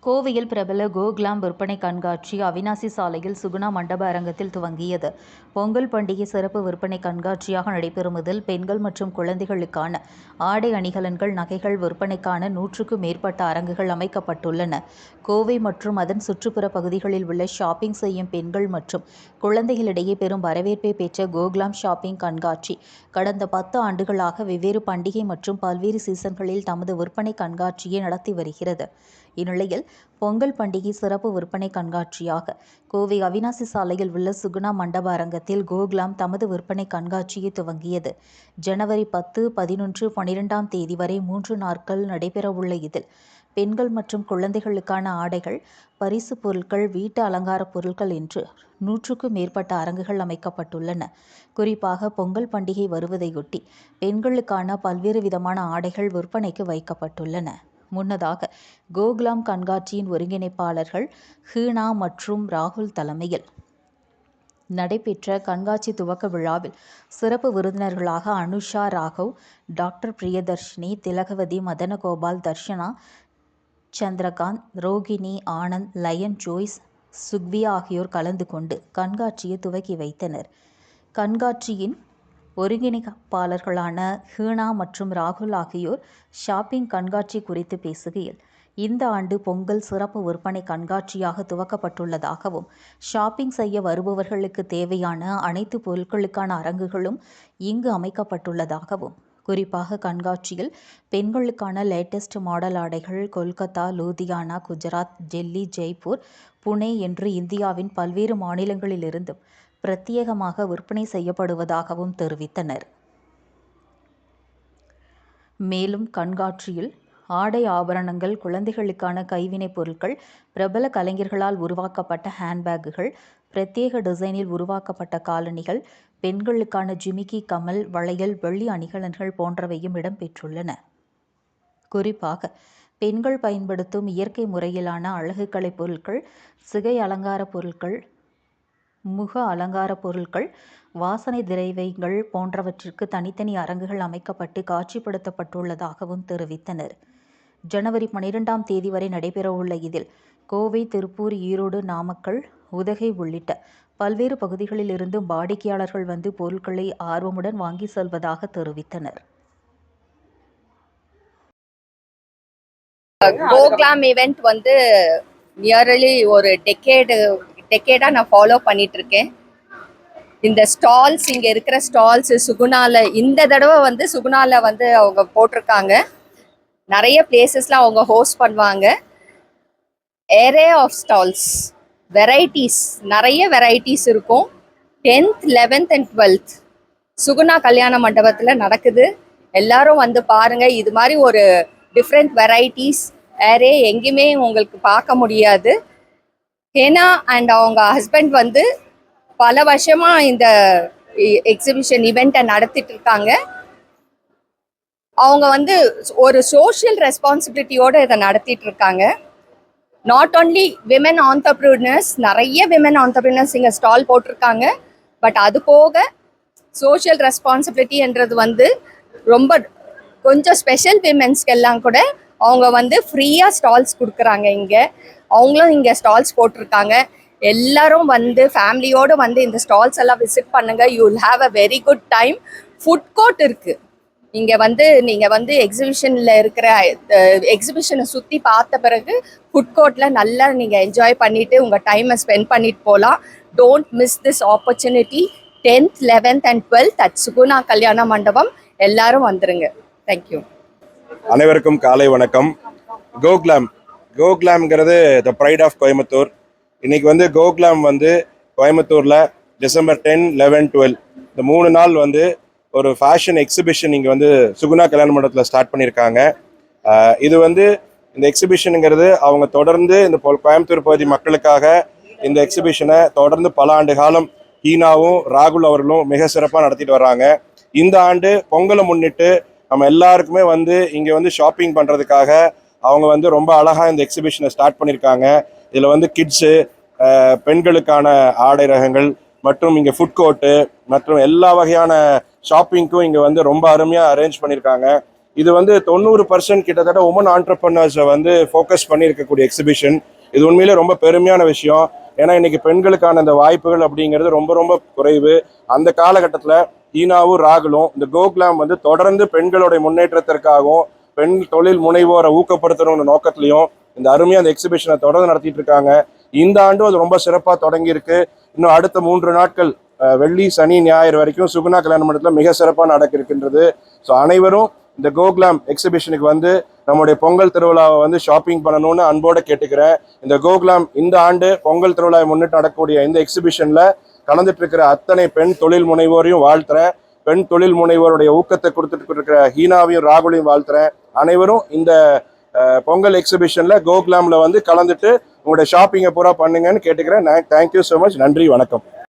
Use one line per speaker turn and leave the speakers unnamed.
கோவையில் பிரபல கோகிளாம் விற்பனை கண்காட்சி அவிநாசி சாலையில் சுகுணா மண்டப அரங்கத்தில் துவங்கியது. பொங்கல் பண்டிகை சிறப்பு விற்பனை கண்காட்சியாக நடைபெறும் இதில் பெண்கள் மற்றும் குழந்தைகளுக்கான ஆடை அணிகலன்கள், நகைகள் விற்பனைக்கான 100க்கும் மேற்பட்ட அரங்குகள் அமைக்கப்பட்டுள்ளன. கோவை மற்றும் அதன் சுற்றுப்புற பகுதிகளில் உள்ள ஷாப்பிங் செய்யும் பெண்கள் மற்றும் குழந்தைகளிடையே பெரும் வரவேற்பை பெற்ற கோகிளாம் ஷாப்பிங் கண்காட்சி கடந்த 10 ஆண்டுகளாக வெவ்வேறு பண்டிகை மற்றும் பல்வேறு சீசன்களில் தமது விற்பனை கண்காட்சியை நடத்தி வருகிறது. இந்நிலையில் பொங்கல் பண்டிகை சிறப்பு விற்பனை கண்காட்சியாக கோவை அவிநாசி சாலையில் உள்ள சுகுணா மண்டப அரங்கத்தில் கோகிளாம் தமது விற்பனை கண்காட்சியை துவங்கியது. ஜனவரி 10, 11, 12ஆம் தேதி வரை 3 நாட்கள் நடைபெறவுள்ள இதில் பெண்கள் மற்றும் குழந்தைகளுக்கான ஆடைகள், பரிசு பொருட்கள், வீட்டு அலங்கார பொருட்கள் என்று 100க்கும் மேற்பட்ட அரங்குகள் அமைக்கப்பட்டுள்ளன. குறிப்பாக பொங்கல் பண்டிகை வருவதையொட்டி பெண்களுக்கான பல்வேறு விதமான ஆடைகள் விற்பனைக்கு வைக்கப்பட்டுள்ளன. முன்னதாக கோகிளாம் கண்காட்சியின் ஒருங்கிணைப்பாளர்கள் ஹீனா மற்றும் ராகுல் தலைமையில் நடைபெற்ற கண்காட்சி துவக்க விழாவில் சிறப்பு விருந்தினர்களாக அனுஷா ராகவ், டாக்டர் பிரியதர்ஷினி, திலகவதி, மதனகோபால், தர்ஷனா, சந்திரகாந்த், ரோகிணி, ஆனந்த், லயன் ஜோய்ஸ், சுக்வியா ஆகியோர் கலந்து கொண்டு கண்காட்சியை துவக்கி வைத்தனர். கண்காட்சியின் ஒருங்கிணைப்பாளர்களான ஹீனா மற்றும் ராகுல் ஆகியோர் ஷாப்பிங் கண்காட்சி குறித்து பேசுகையில், இந்த ஆண்டு பொங்கல் சிறப்பு விற்பனை கண்காட்சியாக துவக்கப்பட்டுள்ளதாகவும், ஷாப்பிங் செய்ய வருபவர்களுக்கு தேவையான அனைத்து பொருட்களுக்கான அரங்குகளும் இங்கு அமைக்கப்பட்டுள்ளதாகவும், குறிப்பாக கண்காட்சியில் பெண்களுக்கான லேட்டஸ்ட் மாடல் ஆடைகள் கொல்கத்தா, லூதியானா, குஜராத், டெல்லி, ஜெய்ப்பூர், புனே என்று இந்தியாவின் பல்வேறு மாநிலங்களிலிருந்தும் பிரத்யேகமாக விற்பனை செய்யப்படுவதாகவும் தெரிவித்தனர். மேலும் கண்காட்சியில் ஆடை, ஆபரணங்கள், குழந்தைகளுக்கான கைவினைப் பொருட்கள், பிரபல கலைஞர்களால் உருவாக்கப்பட்ட ஹேண்ட்பேக்குகள், பிரத்யேக டிசைனில் உருவாக்கப்பட்ட காலணிகள், பெண்களுக்கான ஜிமிக்கி, கமல், வளையல், வெள்ளி அணிகலன்கள் போன்றவையும் இடம்பெற்றுள்ளன. குறிப்பாக பெண்கள் பயன்படுத்தும் இயற்கை முறையிலான அழகுக்கலை பொருட்கள், சிகை அலங்கார பொருட்கள், முக அலங்கார பொருட்கள், வாசனை திரவியங்கள் போன்றவற்றிற்கு தனித்தனி அரங்குகள் அமைக்கப்பட்டு காட்சிப்படுத்தப்பட்டுள்ளதாகவும் தெரிவித்தனர். ஜனவரி 12ஆம் தேதி வரை நடைபெறவுள்ள இதில் கோவை, திருப்பூர், ஈரோடு, நாமக்கல், உதகை உள்ளிட்ட பல்வேறு பகுதிகளில் இருந்து வாடிக்கையாளர்கள் வந்து பொருட்களை ஆர்வமுடன் வாங்கி செல்வதாக தெரிவித்தனர்.
கோகிளாம் ஈவெண்ட் வந்து நியர்லி ஒரு டெக்கேடா நான் ஃபாலோ பண்ணிட்டு இருக்கேன். இந்த ஸ்டால்ஸ், இங்கே இருக்கிற ஸ்டால்ஸ் சுகுணால இந்த தடவை வந்து சுகுணால வந்து அவங்க போட்டிருக்காங்க. நிறைய பிளேசஸ்ல அவங்க ஹோஸ்ட் பண்ணுவாங்க. ஏரே ஆஃப் ஸ்டால்ஸ், வெரைட்டிஸ், நிறைய வெரைட்டிஸ் இருக்கும். 10th, 11th and 12th Suguna கல்யாண மண்டபத்தில் நடக்குது. எல்லாரும் வந்து பாருங்க. இது மாதிரி ஒரு டிஃப்ரெண்ட் வெரைட்டிஸ் ஏரே எங்கேயுமே உங்களுக்கு பார்க்க முடியாது. ஹேனா அண்ட் அவங்க ஹஸ்பண்ட் வந்து பல வருஷமா இந்த எக்ஸிபிஷன் இவெண்ட்டை நடத்திட்டு இருக்காங்க. அவங்க வந்து ஒரு சோஷியல் ரெஸ்பான்சிபிலிட்டியோட இதை நடத்திட்டு இருக்காங்க. நாட் ஓன்லி விமன் ஆண்டர்பிரினர்ஸ், நிறைய விமன் ஆண்டர்பிரினர்ஸ் இங்கே ஸ்டால் போட்டிருக்காங்க. பட் அது போக சோஷியல் ரெஸ்பான்சிபிலிட்டின்றது வந்து ரொம்ப கொஞ்சம் ஸ்பெஷல் விமென்ஸ்க்கு எல்லாம் கூட அவங்க வந்து ஃப்ரீயாக ஸ்டால்ஸ் கொடுக்குறாங்க. இங்கே அவங்களும் இங்கே ஸ்டால்ஸ் போட்டிருக்காங்க. எல்லாரும் வந்து ஃபேமிலியோடு வந்து இந்த ஸ்டால்ஸ் எல்லாம் விசிட் பண்ணுங்க. You will have a very good time. Food court இருக்குது இங்கே. வந்து நீங்கள் வந்து எக்ஸிபிஷனில் இருக்கிற எக்ஸிபிஷனை சுற்றி பார்த்த பிறகு ஃபுட் கோர்ட்டில் நல்லா நீங்கள் என்ஜாய் பண்ணிவிட்டு உங்கள் டைமை ஸ்பெண்ட் பண்ணிட்டு போகலாம். Don't miss this opportunity. 10th, 11th and 12th at Suguna கல்யாண மண்டபம். எல்லாரும் வந்துருங்க. தேங்க்யூ.
அனைவருக்கும் காலை வணக்கம். கோகிளாம்ங்கிறது த ப்ரைட் ஆஃப் கோயம்புத்தூர். இன்னைக்கு வந்து கோகிளாம் வந்து கோயம்புத்தூரில் டிசம்பர் 10, 11, 12 இந்த 3 நாள் வந்து ஒரு ஃபேஷன் எக்ஸிபிஷன் இங்கே வந்து சுகுணா கல்யாண மண்டபத்தில் ஸ்டார்ட் பண்ணியிருக்காங்க. இது வந்து இந்த எக்ஸிபிஷனுங்கிறது அவங்க தொடர்ந்து இந்த கோயம்புத்தூர் பகுதி மக்களுக்காக இந்த எக்ஸிபிஷனை தொடர்ந்து பல ஆண்டு காலம் ஹீனாவும் ராகுல் அவர்களும் மிக சிறப்பாக நடத்திட்டு வர்றாங்க. இந்த ஆண்டு பொங்கலை முன்னிட்டு நம்ம எல்லாருக்குமே வந்து இங்கே வந்து ஷாப்பிங் பண்ணுறதுக்காக அவங்க வந்து ரொம்ப அழகாக இந்த எக்ஸிபிஷனை ஸ்டார்ட் பண்ணியிருக்காங்க. இதில் வந்து கிட்ஸு, பெண்களுக்கான ஆடை ரகங்கள் மற்றும் இங்கே ஃபுட் கோர்ட்டு மற்றும் எல்லா வகையான ஷாப்பிங்க்கும் இங்கே வந்து ரொம்ப அருமையாக அரேஞ்ச் பண்ணியிருக்காங்க. இது வந்து 90% கிட்டத்தட்ட உமன் ஆண்டர்பிரனர்ஸை வந்து ஃபோக்கஸ் பண்ணி இருக்கக்கூடிய எக்ஸிபிஷன். இது உண்மையிலே ரொம்ப பெருமையான விஷயம். ஏன்னா இன்னைக்கு பெண்களுக்கான இந்த வாய்ப்புகள் அப்படிங்கிறது ரொம்ப ரொம்ப குறைவு. அந்த காலகட்டத்தில் ஹீனாவும் ராகுலும் இந்த கோகுலாம் வந்து தொடர்ந்து பெண்களுடைய முன்னேற்றத்திற்காகவும் பெண் தொழில் முனைவோரை ஊக்கப்படுத்தணும்னு நோக்கத்திலையும் இந்த அருமையாக அந்த எக்ஸிபிஷனை தொடர்ந்து நடத்திட்டு இருக்காங்க. இந்த ஆண்டும் அது ரொம்ப சிறப்பாக தொடங்கி இருக்கு. இன்னும் அடுத்த 3 நாட்கள் வெள்ளி சனி ஞாயிறு வரைக்கும் சுகுணா கல்யாண மண்டபத்தில் மிக சிறப்பாக நடக்க இருக்கின்றது. ஸோ அனைவரும் இந்த கோகுலாம் எக்ஸிபிஷனுக்கு வந்து நம்முடைய பொங்கல் திருவிழாவை வந்து ஷாப்பிங் பண்ணணும்னு அன்போடு கேட்டுக்கிறேன். இந்த கோகுலாம் இந்த ஆண்டு பொங்கல் திருவிழாவை முன்னிட்டு நடக்கக்கூடிய இந்த எக்ஸிபிஷனில் கலந்துட்டு இருக்கிற அத்தனை பெண் தொழில் முனைவோரையும் வாழ்த்துறேன். பெண் தொழில் முனைவோருடைய ஊக்கத்தை கொடுத்துட்டு இருக்கிற ஹீனாவையும் ராகுலையும் வாழ்த்துறேன். அனைவரும் இந்த பொங்கல் எக்ஸிபிஷனில் கோகுலாமில் வந்து கலந்துட்டு உங்களுடைய ஷாப்பிங்கை பூரா பண்ணுங்கன்னு கேட்டுக்கிறேன். Thank you so much. நன்றி, வணக்கம்.